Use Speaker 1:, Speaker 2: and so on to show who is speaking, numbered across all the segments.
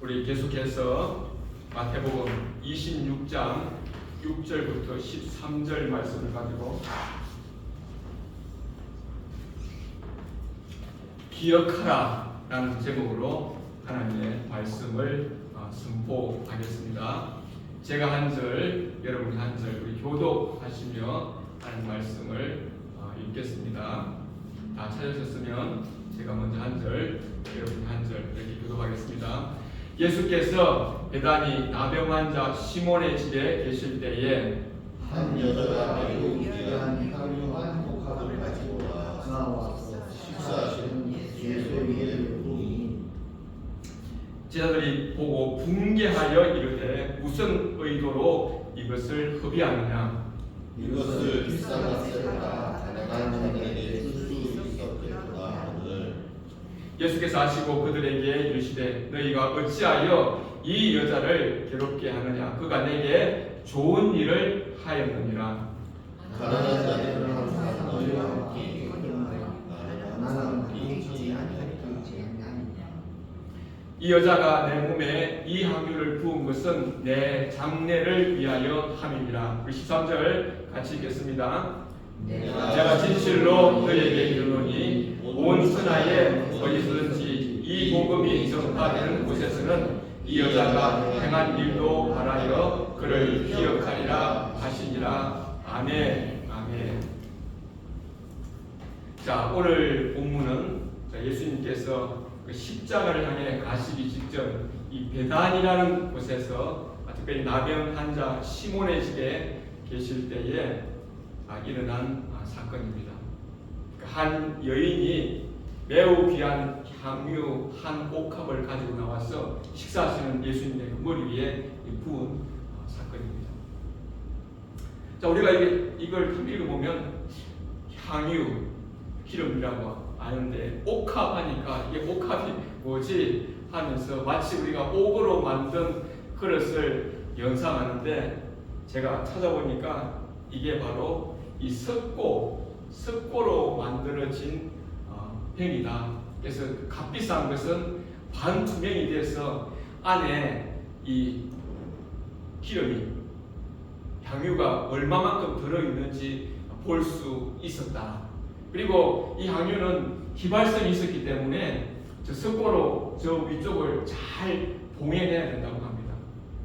Speaker 1: 우리 계속해서 마태복음 26장 6절부터 13절 말씀을 가지고 기억하라 라는 제목으로 하나님의 말씀을 선포하겠습니다. 제가 한 절, 여러분이 한 절, 우리 교독하시며 하나님 말씀을 읽겠습니다. 다 찾으셨으면 제가 먼저 한 절, 여러분이 한 절 이렇게 교독하겠습니다. 예수께서 베다니 나병 환자 시몬의 집에 계실 때에
Speaker 2: 한 여자가 매우 귀한 향유한 복합을 가지고 나와서 식사하시는 예수의 이를 보니
Speaker 1: 제자들이 보고 분개하여 이르되 무슨 의도로 이것을 허비하느냐.
Speaker 2: 이것을 비싼 값에 팔아 가난한 자들에게 줄 수 있었겠구나 하거늘
Speaker 1: 예수께서 아시고 그들에게 이르시되 너희가 어찌하여 이 여자를 괴롭게 하느냐. 그가 내게 좋은 일을 하였느니라.
Speaker 2: 가난한 자들은 항상 너희와 함께 있거니와 나는 있지 아니하리라.
Speaker 1: 이 여자가 내 몸에 이 향유를 부은 것은 내 장례를 위하여 함이니라. 13절 같이 읽겠습니다. 내가 진실로 너희에게 이르노니 온 천하에 어디서든지 이 복음이 전파되는 곳에서는 이 여자가 행한 일도 바라여 그를 기억하리라 하시니라. 아멘. 아멘. 자, 오늘 본문은 예수님께서 그 십자가를 향해 가시기 직전 이 베단이라는 곳에서 특별히 나병 환자 시몬의 집에 계실 때에 일어난 사건입니다. 한 여인이 매우 귀한 향유 한 옥합을 가지고 나와서 식사하시는 예수님의 그 머리 위에 부은 사건입니다. 자, 우리가 이걸 읽어보면 향유, 기름이라고 아는데 옥합 하니까 이게 옥합이 뭐지 하면서 마치 우리가 옥으로 만든 그릇을 연상하는데 제가 찾아보니까 이게 바로 이 석고로 만들어진 병이다. 그래서 값비싼 것은 반투명이 돼서 안에 이 기름이 향유가 얼마만큼 들어있는지 볼 수 있었다. 그리고 이 향유는 휘발성이 있었기 때문에 저 석고로 저 위쪽을 잘 봉해내야 된다고 합니다.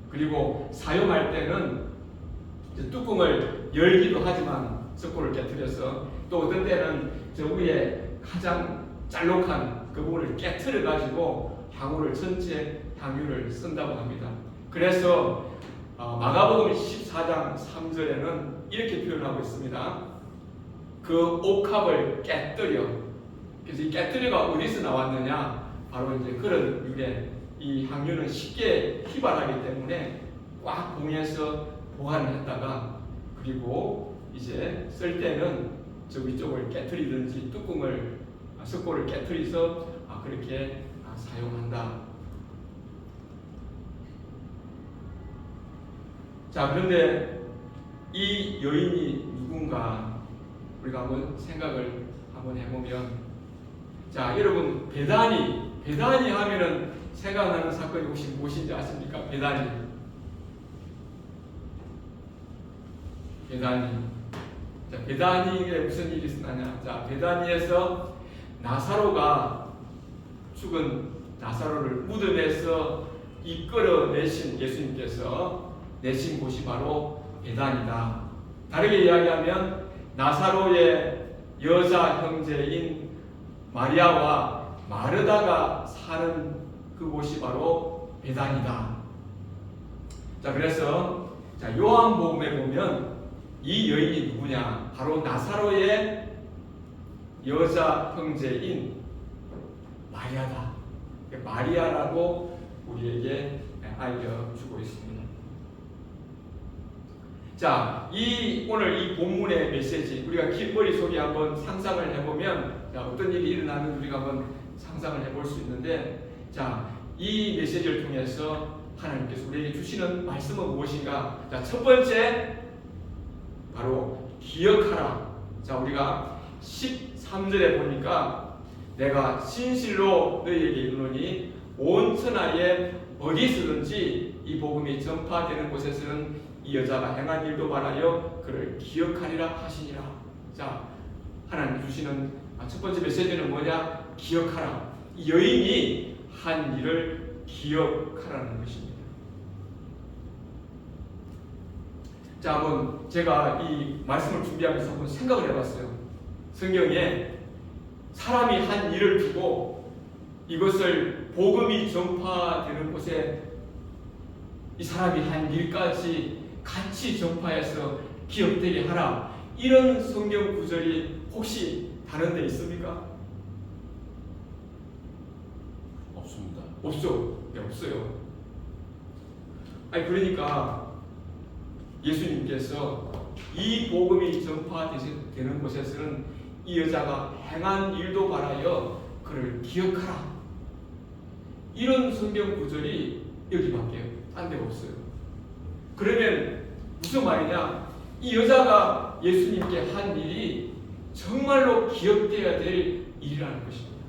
Speaker 1: 그리고 사용할 때는 뚜껑을 열기도 하지만 석고를 깨트려서 또 어떤 때는 저 위에 가장 잘록한 그 부분을 깨트려 가지고 향유를 전체 향유를 쓴다고 합니다. 그래서 마가복음 14장 3절에는 이렇게 표현하고 있습니다. 그 옥합을 깨뜨려. 그래서 이 깨뜨려가 어디서 나왔느냐? 바로 이제 그런 유래. 이 향유는 쉽게 휘발하기 때문에 꽉 봉해서 보관을 했다가 그리고 이제 쓸 때는 저 위쪽을 깨뜨리든지 석고를 깨뜨려서 그렇게 사용한다. 자, 그런데 이 여인이 누군가 우리가 한번 생각을 한번 해보면, 자, 여러분 베다니 하면은 생각나는 사건이 혹시 무엇인지 아십니까? 베다니. 자, 베다니에 무슨 일이 있었느냐? 자, 베다니에서 나사로가 죽은 나사로를 무덤에서 이끌어내신 예수님께서 내신 곳이 바로 베다니다. 다르게 이야기하면 나사로의 여자 형제인 마리아와 마르다가 사는 그곳이 바로 베다니다. 자, 그래서 요한복음에 보면 이 여인이 누구냐? 바로 나사로의 여자 형제인 마리아다. 마리아라고 우리에게 알려주고 있습니다. 자, 오늘 이 본문의 메시지 우리가 머릿속에 한번 상상을 해보면 어떤 일이 일어나는 우리가 한번 상상을 해볼 수 있는데, 자, 이 메시지를 통해서 하나님께서 우리에게 주시는 말씀은 무엇인가? 자, 첫 번째 바로 기억하라. 자, 우리가 13절에 보니까 내가 진실로 너희에게 이르노니 온 천하에 어디서든지 이 복음이 전파되는 곳에서는 이 여자가 행한 일도 말하여 그를 기억하리라 하시니라. 자, 하나님 주시는 첫 번째 메시지는 뭐냐? 기억하라. 이 여인이 한 일을 기억하라는 것입니다. 자, 한번 제가 이 말씀을 준비하면서 한번 생각을 해봤어요. 성경에 사람이 한 일을 두고 이것을 복음이 전파되는 곳에 이 사람이 한 일까지 같이 전파해서 기억되게 하라. 이런 성경 구절이 혹시 다른 데 있습니까?
Speaker 2: 없습니다.
Speaker 1: 없죠. 네, 없어요. 아니 그러니까 예수님께서 이 복음이 전파되는 곳에서는 이 여자가 행한 일도 말하여 그를 기억하라. 이런 성경 구절이 여기밖에 딴 데 없어요. 그러면 무슨 말이냐? 이 여자가 예수님께 한 일이 정말로 기억되어야 될 일이라는 것입니다.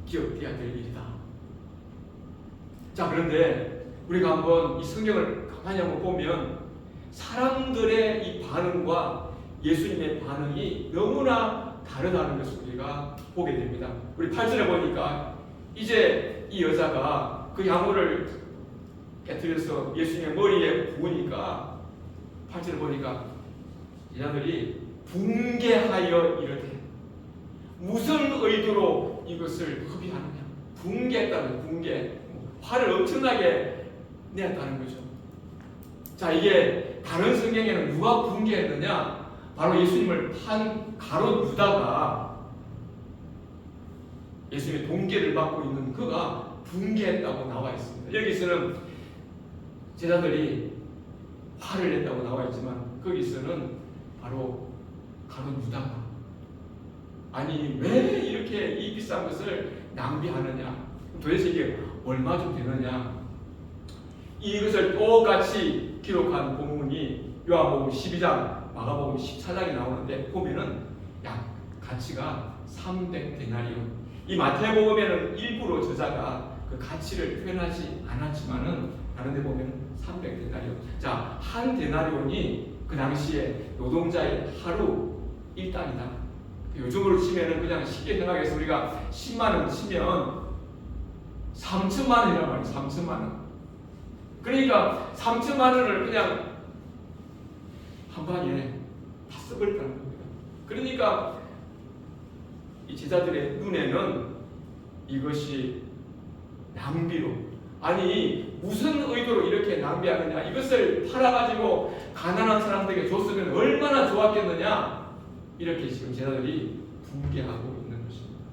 Speaker 1: 기억되어야 될 일이다. 자, 그런데 우리가 한번 이 성경을 가만히 한번 보면 사람들의 이 반응과 예수님의 반응이 너무나 다르다는 것을 우리가 보게 됩니다. 우리 8절에 보니까 이제 이 여자가 그 향후를 깨뜨려서 예수님의 머리에 부으니까 8절에 보니까 제자들이 붕괴하여 이르되 무슨 의도로 이것을 흡입하느냐. 붕괴했다는 붕괴. 화를 엄청나게 내었다는 거죠. 자, 이게 다른 성경에는 누가 붕괴했느냐? 바로 예수님을 판 가룟 유다가 예수님의 동계를 받고 있는 그가 붕괴했다고 나와 있습니다. 여기서는 제자들이 화를 냈다고 나와 있지만 거기서는 바로 가룟 유다가 아니 왜 이렇게 이 비싼 것을 낭비하느냐? 도대체 이게 얼마쯤 되느냐? 이것을 똑같이 기록한 본문이 요한복음 12장, 마가복음 14장에 나오는데 보면은 약 가치가 300데나리온. 이 마태복음에는 일부러 저자가 그 가치를 표현하지 않았지만은 다른 데 보면 300데나리온. 자, 한 데나리온이 그 당시에 노동자의 하루 일당이다. 요즘으로 치면은 그냥 쉽게 생각해서 우리가 10만 원 치면 3천만 원이란 말이에요. 3천만 원. 그러니까 3천만 원을 그냥 한 방에 다 써버렸다는 겁니다. 그러니까 이 제자들의 눈에는 이것이 낭비로, 아니 무슨 의도로 이렇게 낭비하느냐, 이것을 팔아가지고 가난한 사람들에게 줬으면 얼마나 좋았겠느냐, 이렇게 지금 제자들이 붕괴하고 있는 것입니다.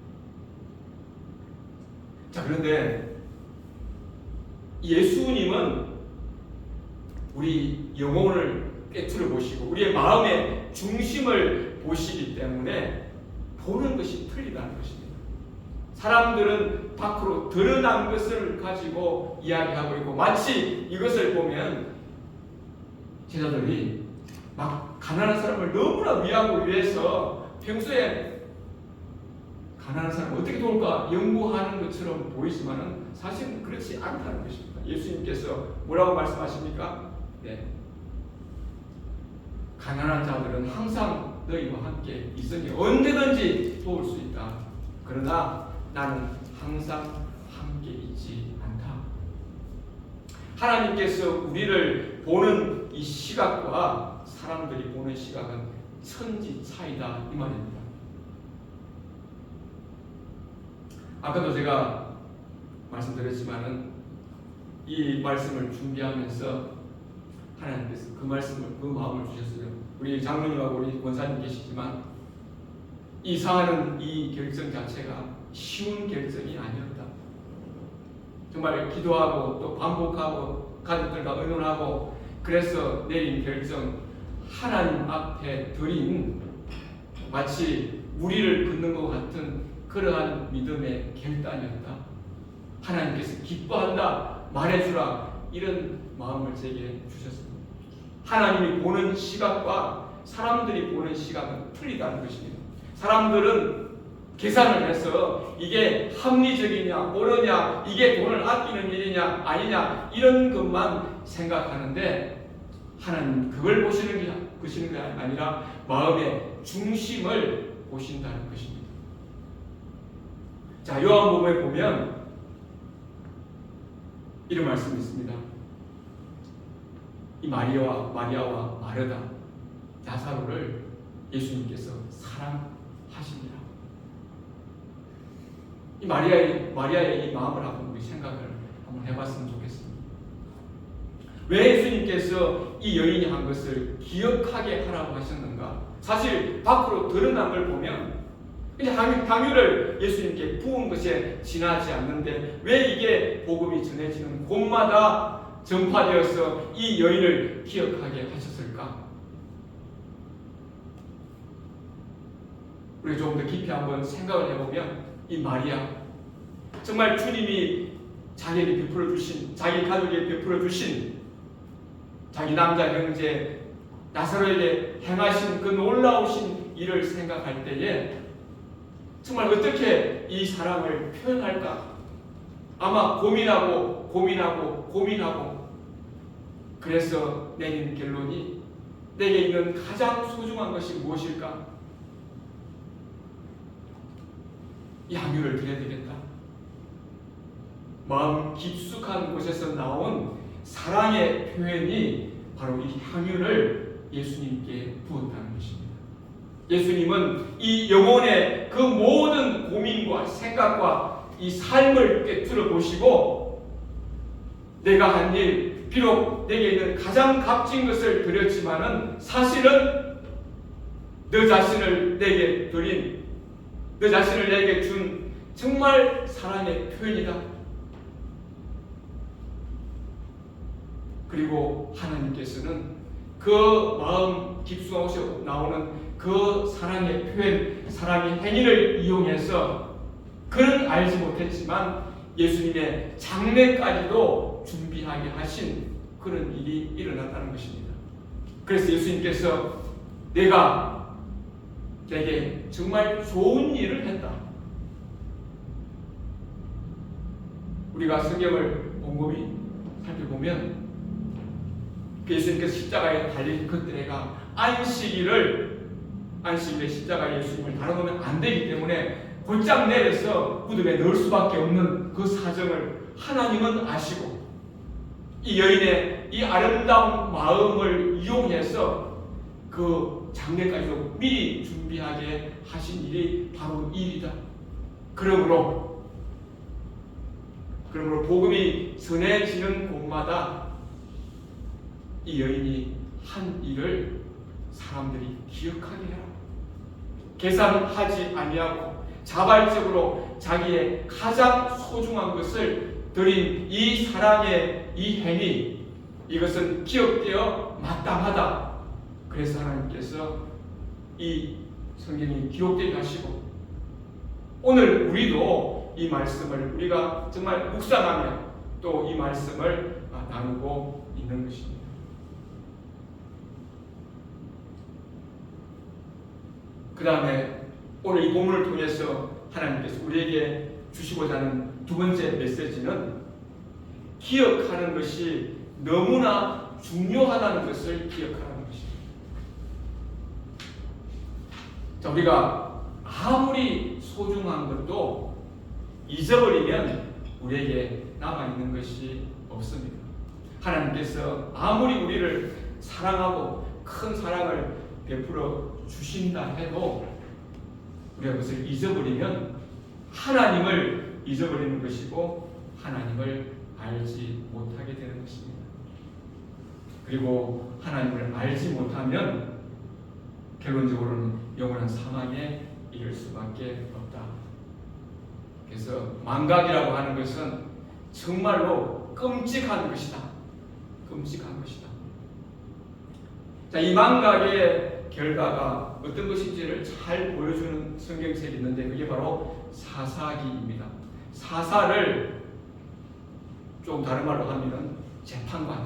Speaker 1: 자, 그런데 예수님은 우리 영혼을 꿰뚫어 보시고 우리의 마음의 중심을 보시기 때문에 보는 것이 틀리다는 것입니다. 사람들은 밖으로 드러난 것을 가지고 이야기하고 있고 마치 이것을 보면 제자들이 막 가난한 사람을 너무나 위하고 위해서 평소에 가난한 사람을 어떻게 도울까 연구하는 것처럼 보이지만은 사실은 그렇지 않다는 것입니다. 예수님께서 뭐라고 말씀하십니까? 네. 가난한 자들은 항상 너희와 함께 있으니 언제든지 도울 수 있다. 그러나 나는 항상 함께 있지 않다. 하나님께서 우리를 보는 이 시각과 사람들이 보는 시각은 천지 차이다 이 말입니다. 아까도 제가 말씀드렸지만은 이 말씀을 준비하면서 하나님께서 그 말씀을, 그 마음을 주셨어요. 우리 장로님하고 우리 권사님 계시지만 이사하는 이 결정 자체가 쉬운 결정이 아니었다. 정말 기도하고 또 반복하고 가족들과 의논하고 그래서 내린 결정, 하나님 앞에 드린 마치 무리를 긋는 것 같은 그러한 믿음의 결단이었다. 하나님께서 기뻐한다 말해주라 이런 마음을 제게 주셨습니다. 하나님이 보는 시각과 사람들이 보는 시각은 틀리다는 것입니다. 사람들은 계산을 해서 이게 합리적이냐 옳으냐, 이게 돈을 아끼는 일이냐 아니냐, 이런 것만 생각하는데 하나님 그걸 보시는 게 아니라 마음의 중심을 보신다는 것입니다. 자, 요한복음에 보면 이런 말씀이 있습니다. 이 마리아와 마르다, 나사로를 예수님께서 사랑하십니다. 이 마리아의 이 마음을 한번 우리 생각을 한번 해봤으면 좋겠습니다. 왜 예수님께서 이 여인이 한 것을 기억하게 하라고 하셨는가? 사실 밖으로 드러난 걸 보면 이제 향유를 예수님께 부은 것에 지나지 않는데 왜 이게 복음이 전해지는 곳마다 전파되어서 이 여인을 기억하게 하셨을까? 우리 조금 더 깊이 한번 생각을 해보면 이 마리아, 정말 주님이 자기에게 베풀어 주신, 자기 가족에게 베풀어 주신 자기 남자 형제 나사로에게 행하신 그 놀라우신 일을 생각할 때에 정말 어떻게 이 사랑을 표현할까? 아마 고민하고 그래서 내린 결론이 내게 있는 가장 소중한 것이 무엇일까? 이 향유를 드려야 되겠다. 마음 깊숙한 곳에서 나온 사랑의 표현이 바로 이 향유를 예수님께 부었다는 것입니다. 예수님은 이 영혼의 그 모든 고민과 생각과 이 삶을 꿰뚫어 보시고 내가 한 일, 비록 내게 있는 가장 값진 것을 드렸지만은 사실은 너 자신을 내게 드린, 너 자신을 내게 준 정말 사랑의 표현이다. 그리고 하나님께서는 그 마음 깊숙한 곳에 나오는 그 사랑의 표현, 사랑의 행위를 이용해서 그는 알지 못했지만 예수님의 장례까지도 준비하게 하신 그런 일이 일어났다는 것입니다. 그래서 예수님께서 내가 내게 정말 좋은 일을 했다. 우리가 성경을 곰곰이 살펴보면 예수님께서 십자가에 달린 그때가 안식일에 십자가에 예수님을 달아놓으면 안 되기 때문에 곧장 내려서 무덤에 넣을 수밖에 없는 그 사정을 하나님은 아시고 이 여인의 이 아름다운 마음을 이용해서 그 장례까지도 미리 준비하게 하신 일이 바로 이 일이다. 그러므로 복음이 전해지는 곳마다 이 여인이 한 일을 사람들이 기억하게 해라. 계산하지 아니하고 자발적으로 자기의 가장 소중한 것을 드린 이 사랑의 이 행위, 이것은 기억되어 마땅하다. 그래서 하나님께서 이 성경이 기록되게 하시고 오늘 우리도 이 말씀을 우리가 정말 묵상하며 또 이 말씀을 나누고 있는 것입니다. 그 다음에 오늘 이 본문을 통해서 하나님께서 우리에게 주시고자 하는 두 번째 메시지는 기억하는 것이 너무나 중요하다는 것을 기억하라는 것입니다. 자, 우리가 아무리 소중한 것도 잊어버리면 우리에게 남아있는 것이 없습니다. 하나님께서 아무리 우리를 사랑하고 큰 사랑을 베풀어 주신다 해도 우리가 그것을 잊어버리면 하나님을 잊어버리는 것이고 하나님을 알지 못하게 되는 것입니다. 그리고 하나님을 알지 못하면 결론적으로는 영원한 사망에 이를 수밖에 없다. 그래서 망각이라고 하는 것은 정말로 끔찍한 것이다. 끔찍한 것이다. 자, 이 망각의 결과가 어떤 것인지를 잘 보여주는 성경책이 있는데 그게 바로 사사기입니다. 사사를 좀 다른 말로 하면 재판관.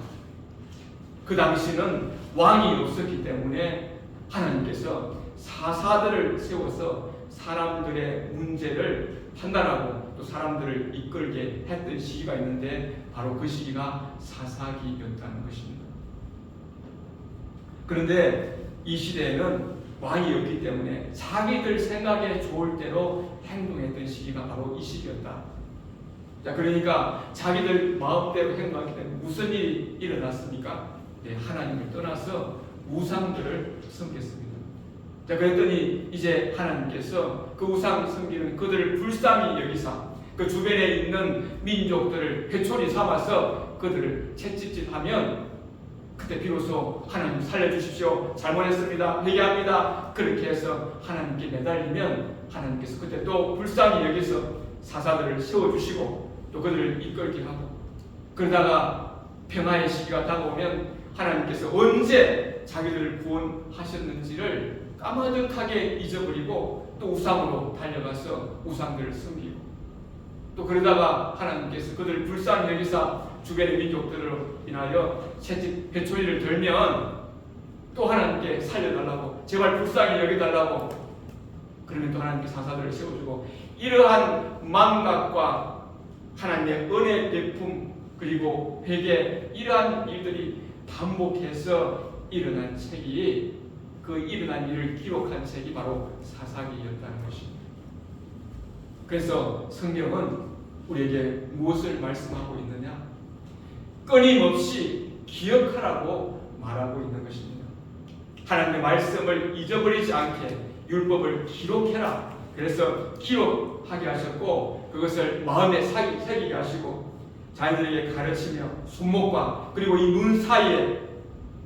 Speaker 1: 그 당시는 왕이 없었기 때문에 하나님께서 사사들을 세워서 사람들의 문제를 판단하고 또 사람들을 이끌게 했던 시기가 있는데 바로 그 시기가 사사기였다는 것입니다. 그런데 이 시대에는 왕이었기 때문에 자기들 생각에 좋을 대로 행동했던 시기가 바로 이 시기였다. 자, 그러니까 자기들 마음대로 행동하기 때문에 무슨 일이 일어났습니까? 네, 하나님을 떠나서 우상들을 섬겼습니다. 자, 그랬더니 이제 하나님께서 그 우상 섬기는 그들을 불쌍히 여기사 그 주변에 있는 민족들을 회초리 삼아서 그들을 채찍질하면 그때 비로소 하나님 살려주십시오. 잘못했습니다. 회개합니다. 그렇게 해서 하나님께 매달리면 하나님께서 그때 또 불쌍히 여기서 사사들을 세워주시고 또 그들을 이끌게 하고 그러다가 평화의 시기가 다가오면 하나님께서 언제 자기들을 구원하셨는지를 까마득하게 잊어버리고 또 우상으로 달려가서 우상들을 섬기고 또 그러다가 하나님께서 그들을 불쌍히 여기사 주변의 민족들을 인하여 채찍 회초리를 들면 또 하나님께 살려달라고 제발 불쌍히 여기달라고 그러면 또 하나님께 사사들을 세워주고 이러한 망각과 하나님의 은혜 베품 그리고 회개 이러한 일들이 반복해서 일어난 책이 그 일어난 일을 기록한 책이 바로 사사기였다는 것입니다. 그래서 성경은 우리에게 무엇을 말씀하고 있느냐? 끊임없이 기억하라고 말하고 있는 것입니다. 하나님의 말씀을 잊어버리지 않게 율법을 기록해라. 그래서 기록하게 하셨고 그것을 마음에 새기게 하시고 자녀들에게 가르치며 손목과 그리고 이 눈 사이에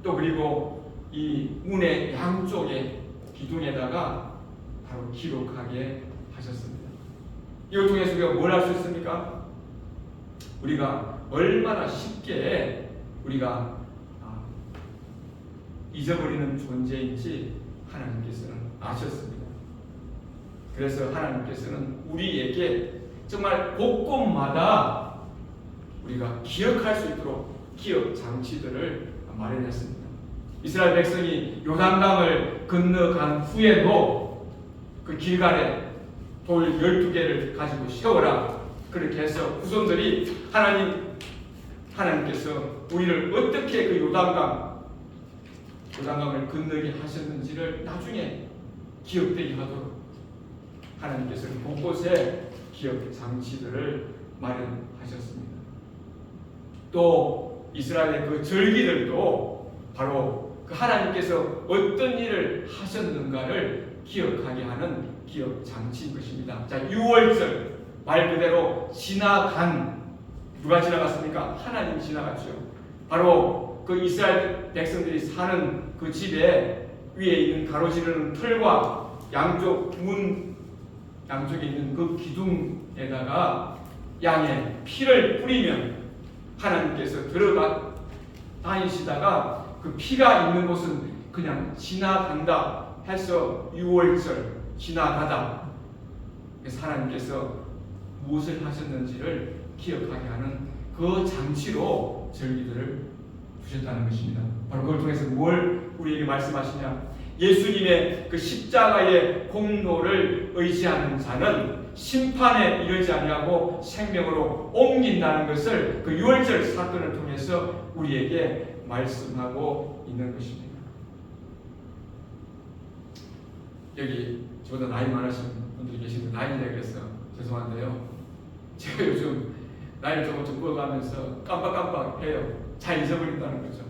Speaker 1: 또 그리고 이 문의 양쪽에 기둥에다가 바로 기록하게 하셨습니다. 이걸 통해서 우리가 뭘 할 수 있습니까? 우리가 얼마나 쉽게 우리가 잊어버리는 존재인지 하나님께서는 아셨습니다. 그래서 하나님께서는 우리에게 정말 곳곳마다 우리가 기억할 수 있도록 기억 장치들을 마련했습니다. 이스라엘 백성이 요단강을 건너간 후에도 그 길갈에 돌 12개를 가지고 세워라. 그렇게 해서 후손들이 하나님께서 우리를 어떻게 그 요단강을 건너게 하셨는지를 나중에 기억되게 하도록 하나님께서는 곳곳에 기억 장치들을 마련하셨습니다. 또 이스라엘의 그 절기들도 바로 그 하나님께서 어떤 일을 하셨는가를 기억하게 하는 기억 장치인 것입니다. 자, 6월절 말 그대로 지나간 누가 지나갔습니까? 하나님 지나갔죠. 바로 그 이스라엘 백성들이 사는 그 집에 위에 있는 가로지르는 틀과 양쪽에 있는 그 기둥에다가 양의 피를 뿌리면 하나님께서 들어가 다니시다가 그 피가 있는 곳은 그냥 지나간다 해서 6월절 지나가다. 그래서 하나님께서 무엇을 하셨는지를 기억하게 하는 그 장치로 절기들을 두셨다는 것입니다. 바로 그걸 통해서 뭘 우리에게 말씀하시냐? 예수님의 그 십자가의 공로를 의지하는 자는 심판에 이르지 아니하고 생명으로 옮긴다는 것을 그 6월절 사건을 통해서 우리에게 말씀하고 있는 것입니다. 여기 저보다 나이 많으신 분들이 계신데 나이 얘기해서 죄송한데요. 제가 요즘 나이를 조금 먹어가면서 깜빡깜빡해요. 잘 잊어버린다는 거죠.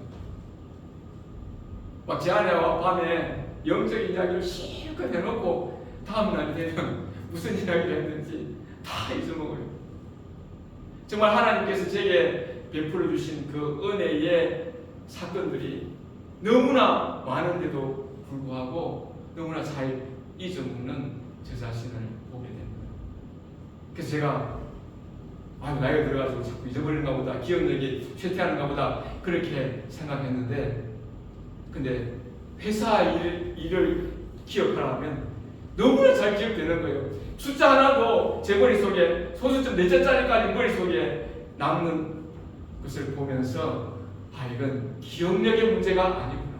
Speaker 1: 막 제 아내와 밤에 영적인 이야기를 실컷 해놓고 다음날 되면 무슨 이야기를 했는지 다 잊어먹어요. 정말 하나님께서 제게 베풀어 주신 그 은혜의 사건들이 너무나 많은데도 불구하고 너무나 잘 잊어먹는 제 자신을 보게 됩니다. 그래서 제가 나이가 들어가지고 자꾸 잊어버리는가 보다, 기억력이 쇠퇴하는가 보다 그렇게 생각했는데, 근데 회사 일을 기억하려면 너무나 잘 기억되는 거예요. 숫자 하나도 제 머릿속에 소수점 4자짜리까지 머릿속에 남는 것을 보면서 이건 기억력의 문제가 아니구나,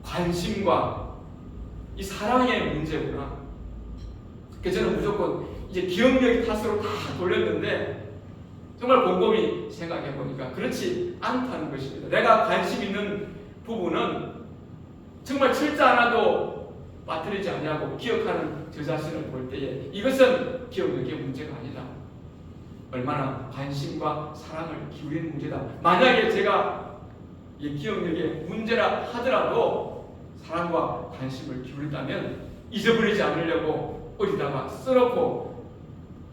Speaker 1: 관심과 이 사랑의 문제구나. 그래서 저는 무조건 이제 기억력 탓으로 다 돌렸는데 정말 곰곰이 생각해 보니까 그렇지 않다는 것입니다. 내가 관심 있는 부분은 정말 철자 하나도 빠뜨리지 않냐고 기억하는 저 자신을 볼 때에 이것은 기억력의 문제가 아니다. 얼마나 관심과 사랑을 기울이는 문제다. 만약에 제가 이 기억력의 문제라 하더라도 사랑과 관심을 기울인다면 잊어버리지 않으려고 어디다가 써놓고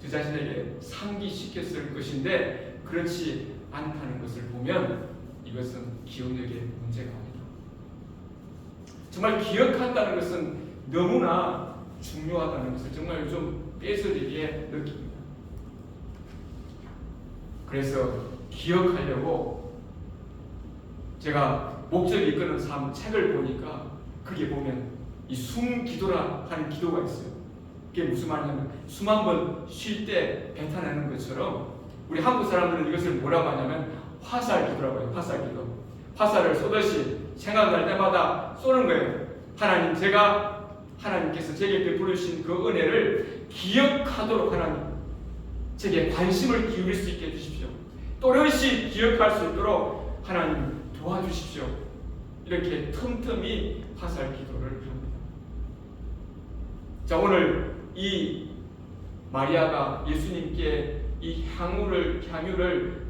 Speaker 1: 저 자신에게 상기시켰을 것인데 그렇지 않다는 것을 보면 이것은 기억력의 문제가 아니다. 정말 기억한다는 것은 너무나 중요하다는 것을 정말 요즘 뼈저리게 느낍니다. 그래서 기억하려고 제가 목적이 이끄는 삶 책을 보니까 그게 보면 이 숨기도라 하는 기도가 있어요. 그게 무슨 말이냐면 숨 한 번 쉴 때 뱉어내는 것처럼 우리 한국 사람들은 이것을 뭐라고 하냐면 화살기도라고 해요. 화살기도. 화살을 쏘듯이 생각날 때마다 쏘는 거예요. 하나님, 제가 하나님께서 제게 베풀어 주신 그 은혜를 기억하도록 하나님, 제게 관심을 기울일 수 있게 해주십시오. 또렷이 기억할 수 있도록 하나님 도와주십시오. 이렇게 틈틈이 화살 기도를 합니다. 자, 오늘 이 마리아가 예수님께 이 향유를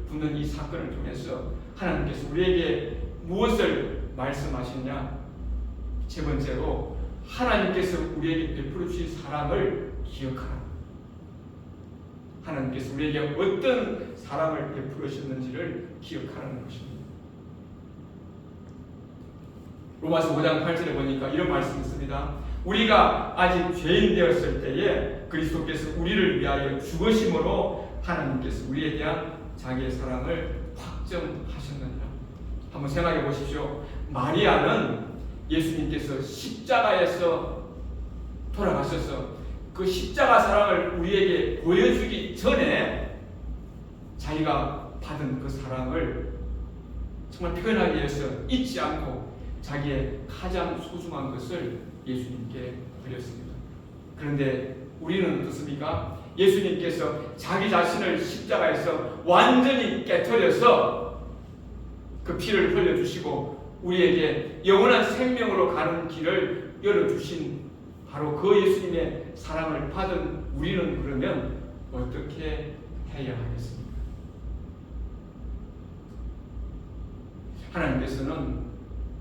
Speaker 1: 붓는 이 사건을 통해서 하나님께서 우리에게 무엇을 말씀하시냐? 세 번째로 하나님께서 우리에게 베풀어 주신 사랑을 기억하라. 하나님께서 우리에게 어떤 사랑을 베풀어 주셨는지를 기억하라는 것입니다. 로마서 5장 8절에 보니까 이런 말씀이 있습니다. 우리가 아직 죄인 되었을 때에 그리스도께서 우리를 위하여 죽으심으로 하나님께서 우리에 대한 자기의 사랑을 확정하셨느니라. 한번 생각해 보십시오. 마리아는 예수님께서 십자가에서 돌아가셔서 그 십자가 사랑을 우리에게 보여주기 전에 자기가 받은 그 사랑을 정말 표현하기 위해서 잊지 않고 자기의 가장 소중한 것을 예수님께 드렸습니다. 그런데 우리는 어떻습니까? 예수님께서 자기 자신을 십자가에서 완전히 깨트려서 그 피를 흘려주시고 우리에게 영원한 생명으로 가는 길을 열어주신 바로 그 예수님의 사랑을 받은 우리는 그러면 어떻게 해야 하겠습니까? 하나님께서는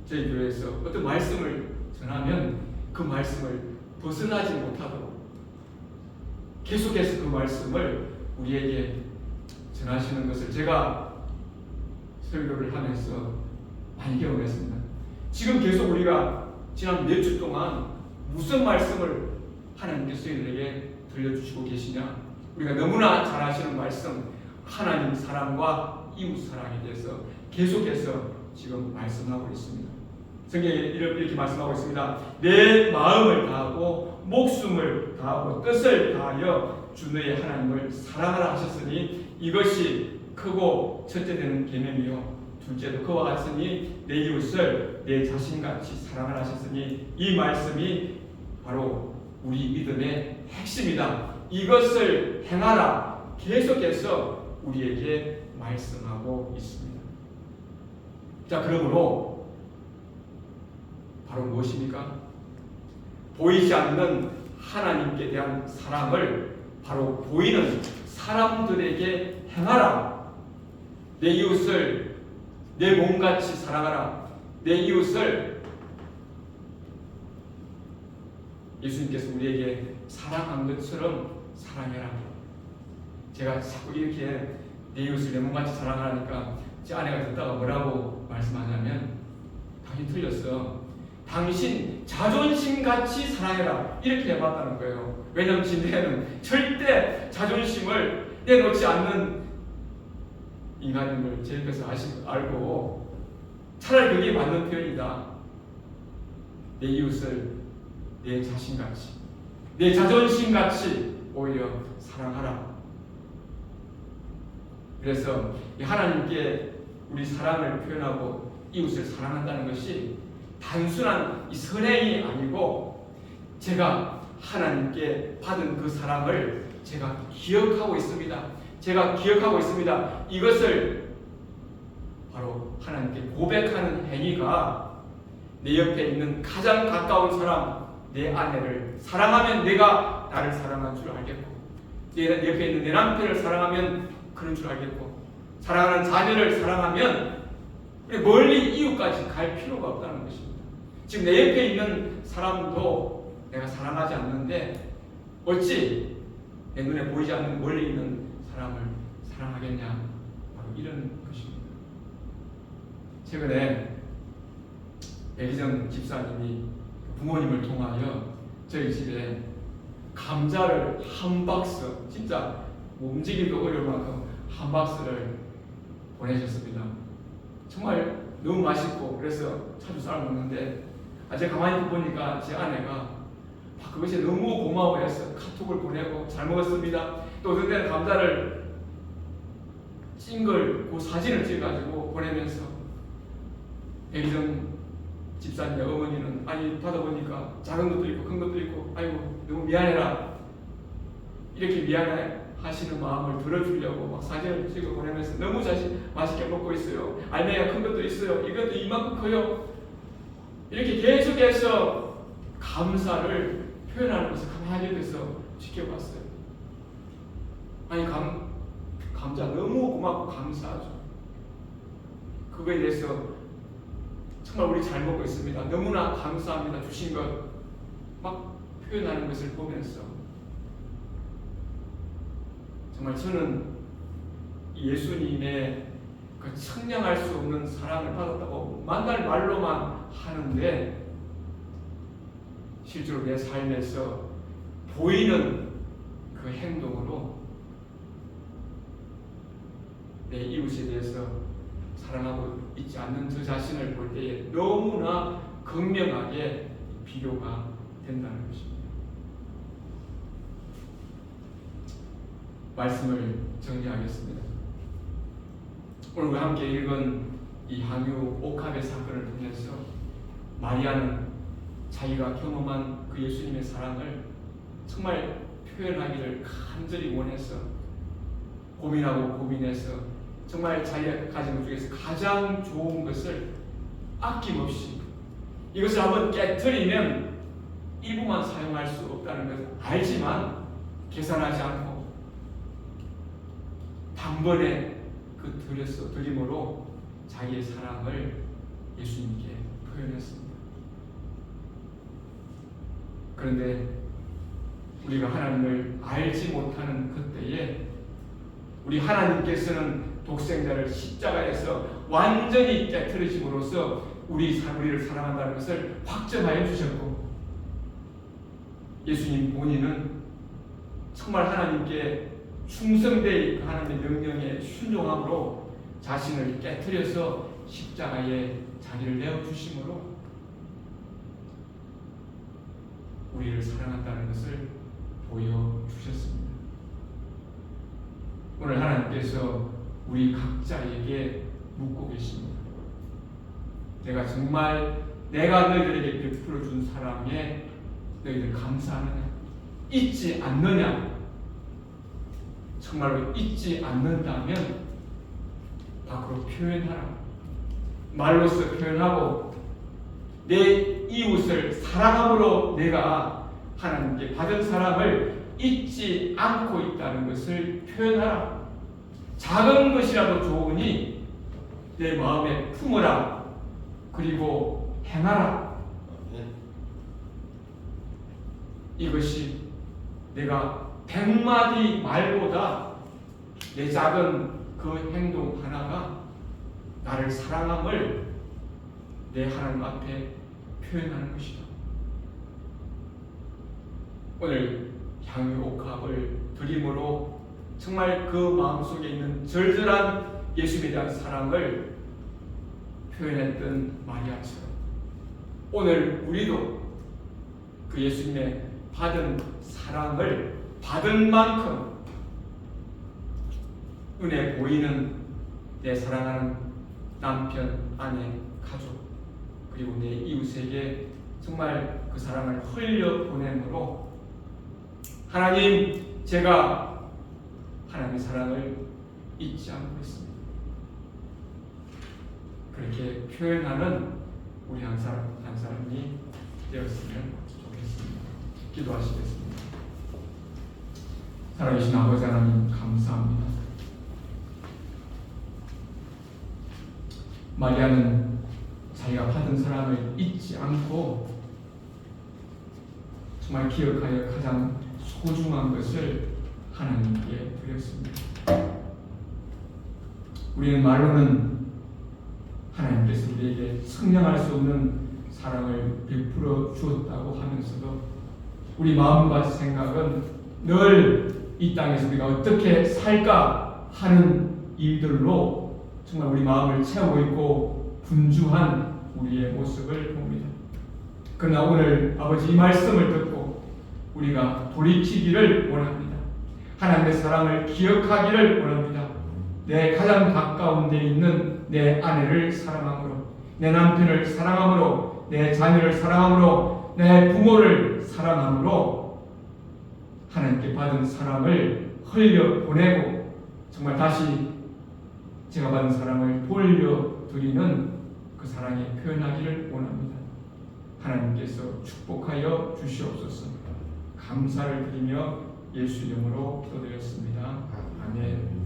Speaker 1: 저희 교회에서 어떤 말씀을 전하면 그 말씀을 벗어나지 못하도록 계속해서 그 말씀을 우리에게 전하시는 것을 제가 설교를 하면서 많이 경험했습니다. 지금 계속 우리가 지난 몇 주 동안 무슨 말씀을 하나님께서 저희들에게 들려주시고 계시냐? 우리가 너무나 잘 아시는 말씀, 하나님 사랑과 이웃 사랑에 대해서 계속해서 지금 말씀하고 있습니다. 성경에 이렇게 말씀하고 있습니다. 내 마음을 다하고 목숨을 다하고 뜻을 다하여 주 너의 하나님을 사랑하라 하셨으니 이것이 크고 첫째 되는 계명이요 둘째도 그와 같으니 내 이웃을 내 자신같이 사랑하라 하셨으니 이 말씀이 바로 우리 믿음의 핵심이다. 이것을 행하라. 계속해서 우리에게 말씀하고 있습니다. 자, 그러므로 바로 무엇입니까? 보이지 않는 하나님께 대한 사랑을 바로 보이는 사람들에게 행하라. 내 이웃을 내 몸같이 사랑하라. 내 이웃을 예수님께서 우리에게 사랑한 것처럼 사랑해라. 제가 자꾸 이렇게 내 이웃을 내 몸같이 사랑하라니까 제 아내가 듣다가 뭐라고 말씀하냐면 당신 틀렸어. 당신 자존심같이 사랑해라. 이렇게 해봤다는 거예요. 왜냐하면 진대는 절대 자존심을 내놓지 않는 인간임을 제님께서 알고 차라리 그게 맞는 표현이다. 내 이웃을 내 자신같이, 내 자존심같이 오히려 사랑하라. 그래서 하나님께 우리 사랑을 표현하고 이웃을 사랑한다는 것이 단순한 이 선행이 아니고 제가 하나님께 받은 그 사랑을 제가 기억하고 있습니다. 제가 기억하고 있습니다. 이것을 바로 하나님께 고백하는 행위가 내 옆에 있는 가장 가까운 사람, 내 아내를 사랑하면 내가 나를 사랑한 줄 알겠고, 내 옆에 있는 내 남편을 사랑하면 그런 줄 알겠고, 사랑하는 자녀를 사랑하면 멀리 이웃까지 갈 필요가 없다는 것입니다. 지금 내 옆에 있는 사람도 내가 사랑하지 않는데 어찌 내 눈에 보이지 않는 멀리 있는 사람을 사랑하겠냐, 바로 이런 것입니다. 최근에 백희정 집사님이 부모님을 통하여 저희 집에 감자를 한 박스, 진짜 움직이기도 어려울 만큼 한 박스를 보내셨습니다. 정말 너무 맛있고 그래서 자주 썰어 먹는데, 제가 가만히 보니까 제 아내가 그것이 너무 고마워해서 카톡을 보내고 잘 먹었습니다. 또 어떤 때는 감자를 찐 걸 그 사진을 찍어가지고 보내면서 백희정 집사님의 어머니는 아니 받아보니까 작은 것도 있고 큰 것도 있고 아이고 너무 미안해라, 이렇게 미안해 하시는 마음을 들어주려고 막 사진을 찍어 보내면서 너무 맛있게 먹고 있어요. 알맹이가 큰 것도 있어요. 이것도 이만큼 커요. 이렇게 계속해서 감사를 표현하는 것을 가만히 돼서 지켜봤어요. 아니 감자 너무 고맙고 감사하죠. 그거에 대해서 정말 우리 잘 먹고 있습니다. 너무나 감사합니다. 주신 것 막 표현하는 것을 보면서 정말 저는 예수님의 그 측량할 수 없는 사랑을 받았다고 만날 말로만 하는데 실제로 내 삶에서 보이는 그 행동으로 내 이웃에 대해서 사랑하고 있지 않는 저 자신을 볼 때에 너무나 극명하게 비교가 된다는 것입니다. 말씀을 정리하겠습니다. 오늘 우리 함께 읽은 이 항유 옥합의 사건을 통해서 마리아는 자기가 경험한 그 예수님의 사랑을 정말 표현하기를 간절히 원해서 고민하고 고민해서 정말 자기가 가진 것 중에서 가장 좋은 것을 아낌없이 이것을 한번 깨트리면 일부만 사용할 수 없다는 것을 알지만 계산하지 않고 단번에 그 드림으로 자기의 사랑을 예수님께 표현했습니다. 그런데 우리가 하나님을 알지 못하는 그때에 우리 하나님께서는 독생자를 십자가에서 완전히 깨트리심으로써 우리를 사랑한다는 것을 확정하여 주셨고, 예수님 본인은 정말 하나님께 충성되이 그 하나님의 명령에 순종함으로 자신을 깨트려서 십자가에 자기를 내어주심으로 우리를 사랑한다는 것을 보여주셨습니다. 오늘 하나님께서 우리 각자에게 묻고 계십니다. 내가 정말 내가 너희들에게 베풀어 준 사랑에 너희들 감사하느냐? 잊지 않느냐? 정말로 잊지 않는다면 밖으로 표현하라. 말로써 표현하고 내 이웃을 사랑함으로 내가 하나님께 받은 사랑을 잊지 않고 있다는 것을 표현하라. 작은 것이라도 좋으니 내 마음에 품으라. 그리고 행하라. 이것이 내가 100마디 말보다 내 작은 그 행동 하나가 나를 사랑함을 내 하나님 앞에 표현하는 것이다. 오늘 향유옥합을 드림으로 정말 그 마음속에 있는 절절한 예수님에 대한 사랑을 표현했던 마리아처럼 오늘 우리도 그 예수님의 받은 사랑을 받은 만큼 눈에 보이는 내 사랑하는 남편, 아내, 가족 그리고 내 이웃에게 정말 그 사랑을 흘려보내므로 하나님, 제가 하나님의 사랑을 잊지 않고 있습니다. 그렇게 표현하는 우리 한 사람이 되었으면 좋겠습니다. 기도하시겠습니다. 살아계신 아버지 하나님, 감사합니다. 마리아는 자기가 받은 사랑을 잊지 않고 정말 기억하여 가장 소중한 것을 하나님께 드렸습니다. 우리는 말로는 하나님께서 우리에게 상량할 수 없는 사랑을 베풀어 주었다고 하면서도 우리 마음과 생각은 늘 이 땅에서 우리가 어떻게 살까 하는 일들로 정말 우리 마음을 채우고 있고 분주한 우리의 모습을 봅니다. 그러나 오늘 아버지 이 말씀을 듣고 우리가 돌이키기를 원합니다. 하나님의 사랑을 기억하기를 원합니다. 내 가장 가까운 데 있는 내 아내를 사랑함으로, 내 남편을 사랑함으로, 내 자녀를 사랑함으로, 내 부모를 사랑함으로 하나님께 받은 사랑을 흘려보내고 정말 다시 제가 받은 사랑을 돌려드리는 그 사랑에 표현하기를 원합니다. 하나님께서 축복하여 주시옵소서. 감사를 드리며 예수 이름으로 기도드렸습니다. 아멘.